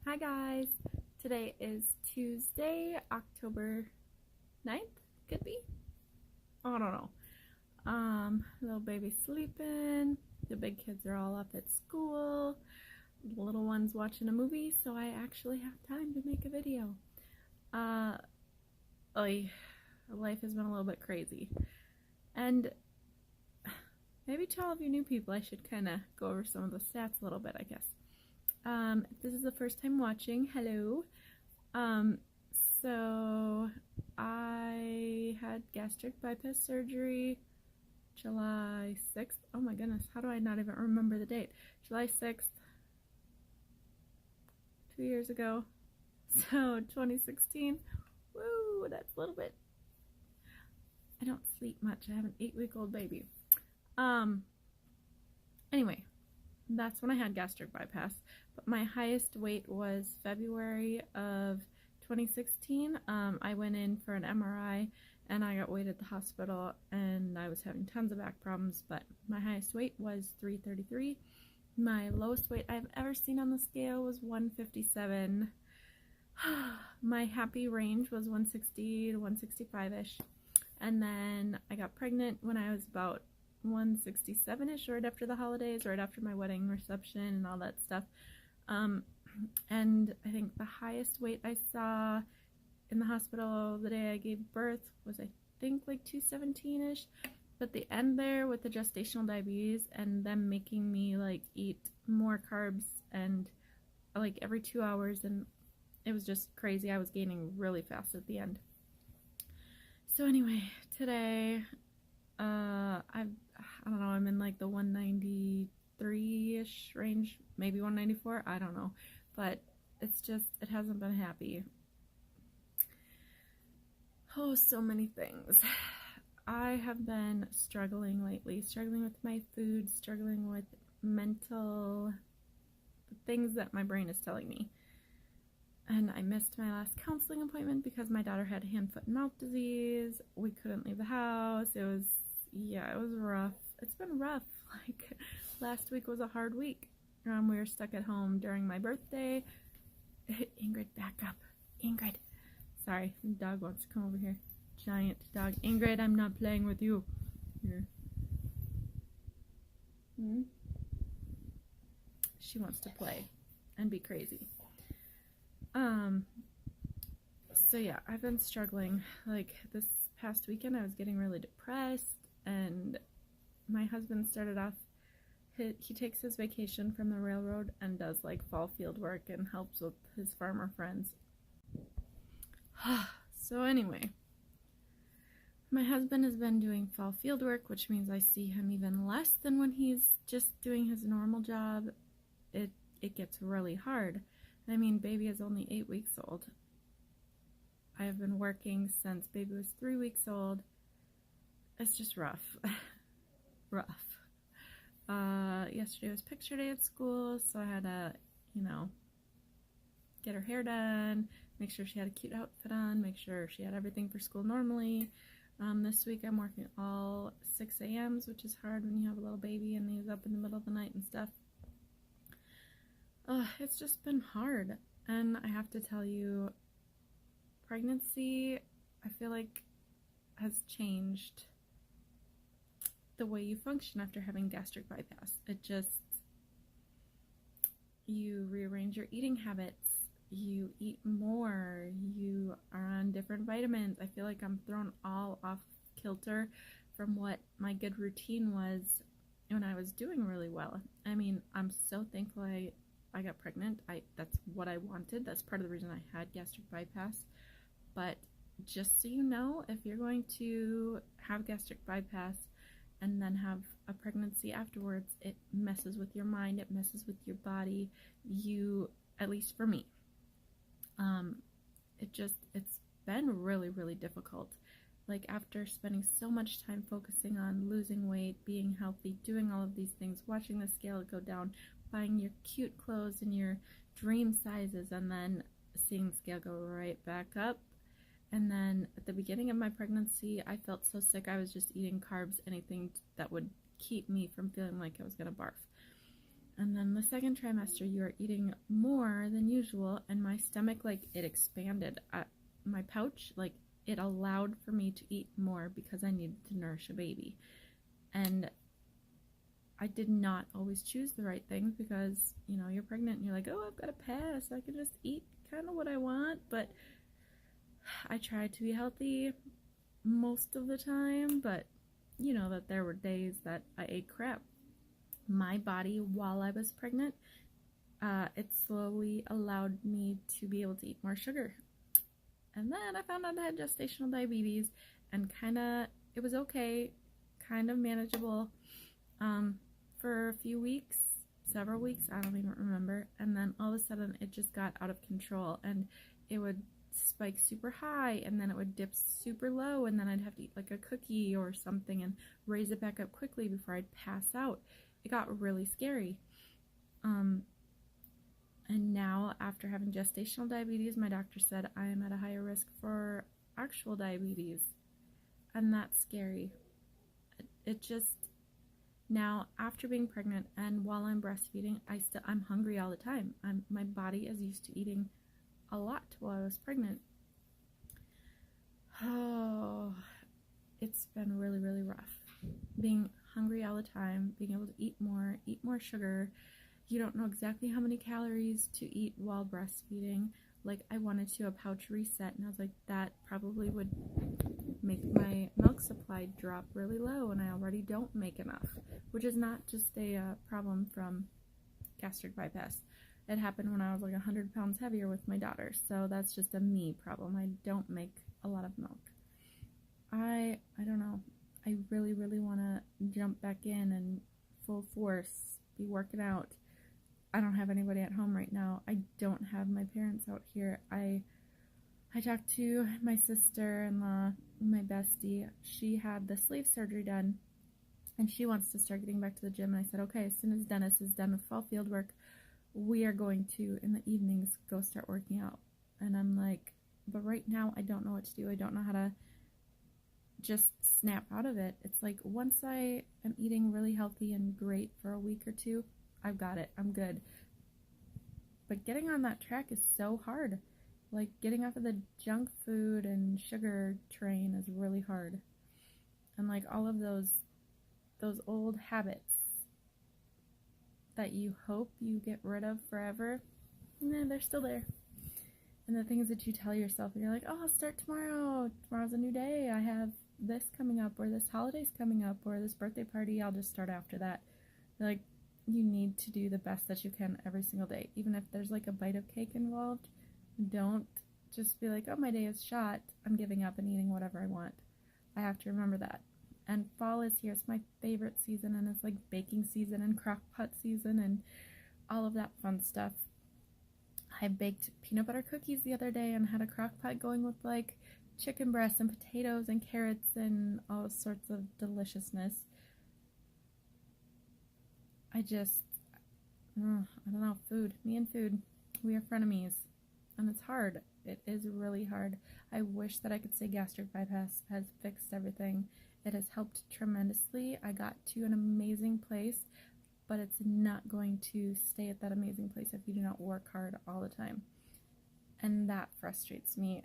Hi guys, today is Tuesday, October 9th, could be? I don't know. Little baby sleeping, the big kids are all up at school, the little one's watching a movie, so I actually have time to make a video. Life has been a little bit crazy. And maybe to all of you new people, I should kind of go over some of the stats a little bit, I guess. If this is the first time watching, hello. So I had gastric bypass surgery July 6th. Oh my goodness, how do I not even remember the date? July 6th, 2 years ago. So 2016. Woo, that's a little bit. I don't sleep much. I have an 8-week-old baby. Anyway, that's when I had gastric bypass. But my highest weight was February of 2016. I went in for an MRI and I got weighed at the hospital and I was having tons of back problems, but my highest weight was 333. My lowest weight I've ever seen on the scale was 157. My happy range was 160 to 165-ish. And then I got pregnant when I was about 167-ish, right after the holidays, right after my wedding reception and all that stuff. And I think the highest weight I saw in the hospital the day I gave birth was, I think, like 217-ish. But the end there with the gestational diabetes and them making me like eat more carbs and like every 2 hours, and it was just crazy. I was gaining really fast at the end. So anyway, today I don't know, I'm in like the 193-ish range, maybe 194, I don't know, but it's just, it hasn't been happy. Oh, so many things. I have been struggling lately, struggling with my food, struggling with mental things that my brain is telling me. And I missed my last counseling appointment because my daughter had hand, foot, and mouth disease. We couldn't leave the house. It was rough. It's been rough. Like, last week was a hard week. We were stuck at home during my birthday. Ingrid, back up. Ingrid. Sorry, the dog wants to come over here. Giant dog. Ingrid, I'm not playing with you. Here. She wants to play and be crazy. So yeah, I've been struggling. Like, this past weekend I was getting really depressed, and my husband started off, he takes his vacation from the railroad and does like fall field work and helps with his farmer friends. So anyway, my husband has been doing fall field work, which means I see him even less than when he's just doing his normal job. It gets really hard. I mean, baby is only 8 weeks old. I have been working since baby was 3 weeks old. It's just rough. Rough. Yesterday was picture day at school, so I had to, get her hair done, make sure she had a cute outfit on, make sure she had everything for school normally. This week I'm working all 6 a.m.s, which is hard when you have a little baby and he's up in the middle of the night and stuff. It's just been hard, and I have to tell you, pregnancy, I feel like, has changed the way you function after having gastric bypass. You rearrange your eating habits, you eat more, you are on different vitamins. I feel like I'm thrown all off kilter from what my good routine was when I was doing really well. I mean, I'm so thankful I got pregnant. That's what I wanted. That's part of the reason I had gastric bypass. But just so you know, if you're going to have gastric bypass and then have a pregnancy afterwards, it messes with your mind, it messes with your body. At least for me, it's been really, really difficult. Like, after spending so much time focusing on losing weight, being healthy, doing all of these things, watching the scale go down, buying your cute clothes and your dream sizes, and then seeing the scale go right back up. And then at the beginning of my pregnancy, I felt so sick I was just eating carbs, anything that would keep me from feeling like I was gonna barf. And then the second trimester, you are eating more than usual, and my stomach, like, it expanded. My pouch, like, it allowed for me to eat more because I needed to nourish a baby. And I did not always choose the right things because, you know, you're pregnant and you're like, oh, I've got a pass. I can just eat kind of what I want. But I tried to be healthy most of the time, but you know that there were days that I ate crap. My body, while I was pregnant, it slowly allowed me to be able to eat more sugar. And then I found out I had gestational diabetes, and it was okay, kind of manageable for a few weeks, several weeks, I don't even remember. And then all of a sudden it just got out of control, and it would spike super high, and then it would dip super low, and then I'd have to eat like a cookie or something and raise it back up quickly before I'd pass out. It got really scary. And now, after having gestational diabetes, my doctor said I am at a higher risk for actual diabetes, and that's scary. It just, now, after being pregnant and while I'm breastfeeding, I'm hungry all the time. My body is used to eating a lot while I was pregnant. Oh, it's been really, really rough. Being hungry all the time, being able to eat more sugar. You don't know exactly how many calories to eat while breastfeeding. Like, I wanted to a pouch reset, and I was like, that probably would make my milk supply drop really low, and I already don't make enough, which is not just a problem from gastric bypass. It happened when I was like 100 pounds heavier with my daughter, so that's just a me problem. I don't make a lot of milk. I don't know. I really, really want to jump back in and full force be working out. I don't have anybody at home right now. I don't have my parents out here. I talked to my sister-in-law, my bestie. She had the sleeve surgery done, and she wants to start getting back to the gym. And I said, okay, as soon as Dennis is done with fall field work, we are going to, in the evenings, go start working out. And I'm like, but right now I don't know what to do. I don't know how to just snap out of it. It's like, once I am eating really healthy and great for a week or two, I've got it. I'm good. But getting on that track is so hard. Like, getting off of the junk food and sugar train is really hard. And like, all of those old habits that you hope you get rid of forever, they're still there. And the things that you tell yourself, and you're like, oh, I'll start tomorrow. Tomorrow's a new day. I have this coming up, or this holiday's coming up, or this birthday party. I'll just start after that. Like, you need to do the best that you can every single day. Even if there's like a bite of cake involved, don't just be like, oh, my day is shot. I'm giving up and eating whatever I want. I have to remember that. And fall is here. It's my favorite season, and it's like baking season and crock pot season and all of that fun stuff. I baked peanut butter cookies the other day and had a crock pot going with like chicken breasts and potatoes and carrots and all sorts of deliciousness. I don't know, food. Me and food, we are frenemies. And it's hard. It is really hard. I wish that I could say gastric bypass has fixed everything. It has helped tremendously. I got to an amazing place, but it's not going to stay at that amazing place if you do not work hard all the time. And that frustrates me.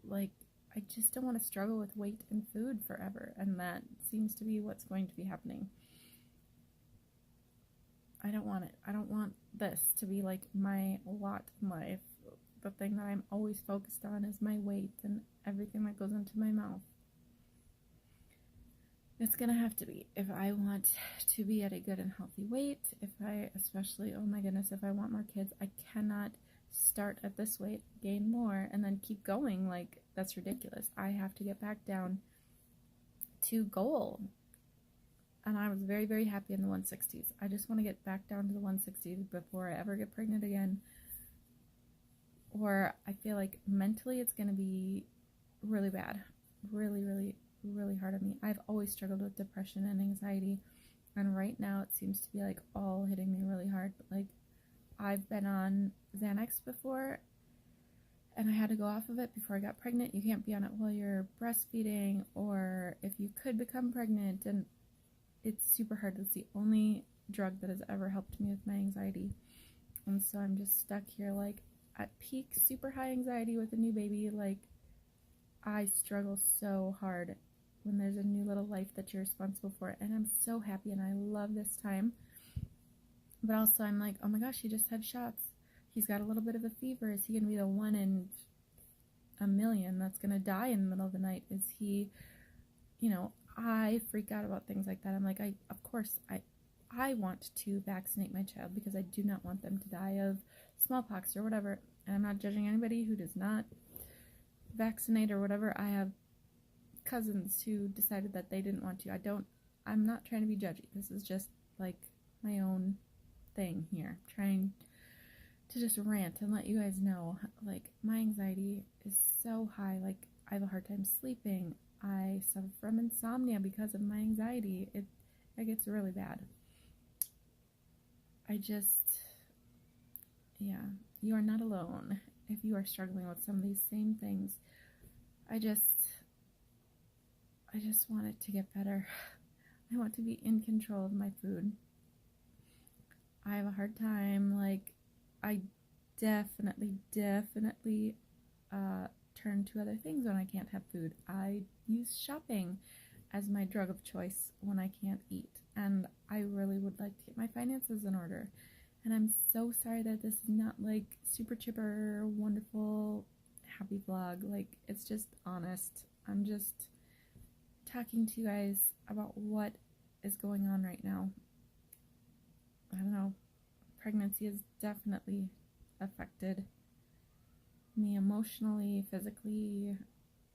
Like, I just don't want to struggle with weight and food forever, and that seems to be what's going to be happening. I don't want it. I don't want this to be like my lot in life. The thing that I'm always focused on is my weight and everything that goes into my mouth. It's gonna have to be, if I want to be at a good and healthy weight, especially, oh my goodness, if I want more kids, I cannot start at this weight, gain more, and then keep going. Like, that's ridiculous. I have to get back down to goal. And I was very, very happy in the 160s. I just want to get back down to the 160s before I ever get pregnant again. Or I feel like mentally it's going to be really bad. Really, really, really hard on me. I've always struggled with depression and anxiety. And right now it seems to be like all hitting me really hard. But like, I've been on Xanax before, and I had to go off of it before I got pregnant. You can't be on it while you're breastfeeding, or if you could become pregnant, and it's super hard. It's the only drug that has ever helped me with my anxiety. And so I'm just stuck here, like, at peak super high anxiety with a new baby. Like, I struggle so hard when there's a new little life that you're responsible for, and I'm so happy and I love this time. But also I'm like, oh my gosh, he just had shots. He's got a little bit of a fever. Is he going to be the one in a million that's going to die in the middle of the night? Is he, I freak out about things like that. I'm like, of course, I want to vaccinate my child because I do not want them to die of smallpox or whatever. And I'm not judging anybody who does not vaccinate or whatever. I have cousins who decided that they didn't want to. I'm not trying to be judgy. This is just like my own thing here, trying to just rant and let you guys know, like, my anxiety is so high. Like, I have a hard time sleeping. I suffer from insomnia because of my anxiety. It gets really bad. You are not alone if you are struggling with some of these same things. I just want it to get better. I want to be in control of my food. I have a hard time, like, I definitely turn to other things when I can't have food. I use shopping as my drug of choice when I can't eat, and I really would like to get my finances in order. And I'm so sorry that this is not like super chipper, wonderful, happy vlog. Like, it's just honest. I'm just talking to you guys about what is going on right now. I don't know. Pregnancy has definitely affected me emotionally, physically,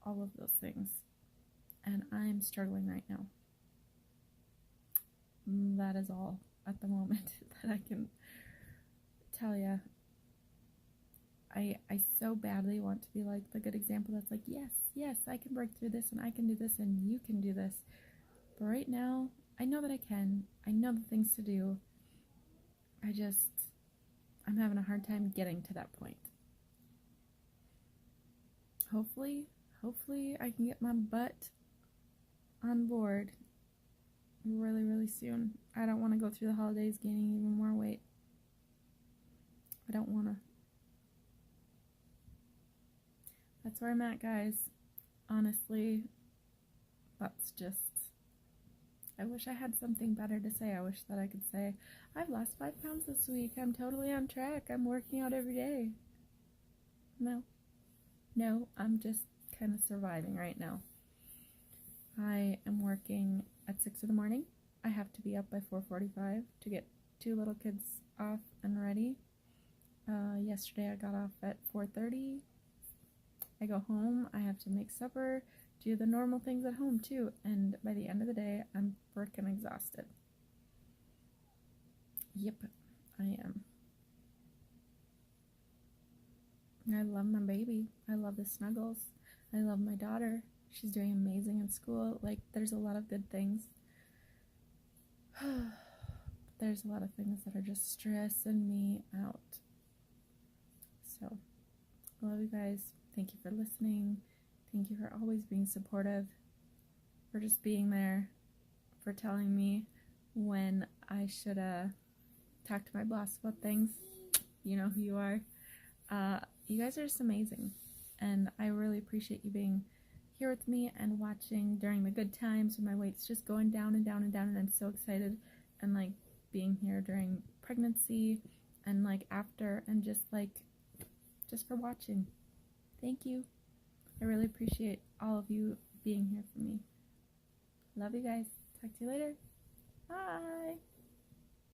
all of those things. And I'm struggling right now. That is all at the moment that I can tell you. I so badly want to be like the good example that's like, yes, I can break through this and I can do this and you can do this. But right now, I know that I can. I know the things to do. I'm having a hard time getting to that point. Hopefully I can get my butt on board really, really soon. I don't want to go through the holidays gaining even more weight. I don't want to. That's where I'm at, guys. Honestly, I wish I had something better to say. I wish that I could say, I've lost 5 pounds this week. I'm totally on track. I'm working out every day. No, I'm just kind of surviving right now. I am working at 6 in the morning. I have to be up by 4:45 to get 2 little kids off and ready. Yesterday I got off at 4:30. I go home. I have to make supper, do the normal things at home too, and by the end of the day, I'm freaking exhausted. Yep, I am. I love my baby. I love the snuggles. I love my daughter. She's doing amazing in school. Like, there's a lot of good things. There's a lot of things that are just stressing me out. So, I love you guys. Thank you for listening. Thank you for always being supportive, for just being there, for telling me when I should talk to my boss about things. You know who you are. You guys are just amazing, and I really appreciate you being here with me and watching during the good times when my weight's just going down and down and down, and I'm so excited, and like being here during pregnancy and like after, and just for watching. Thank you. I really appreciate all of you being here for me. Love you guys. Talk to you later. Bye.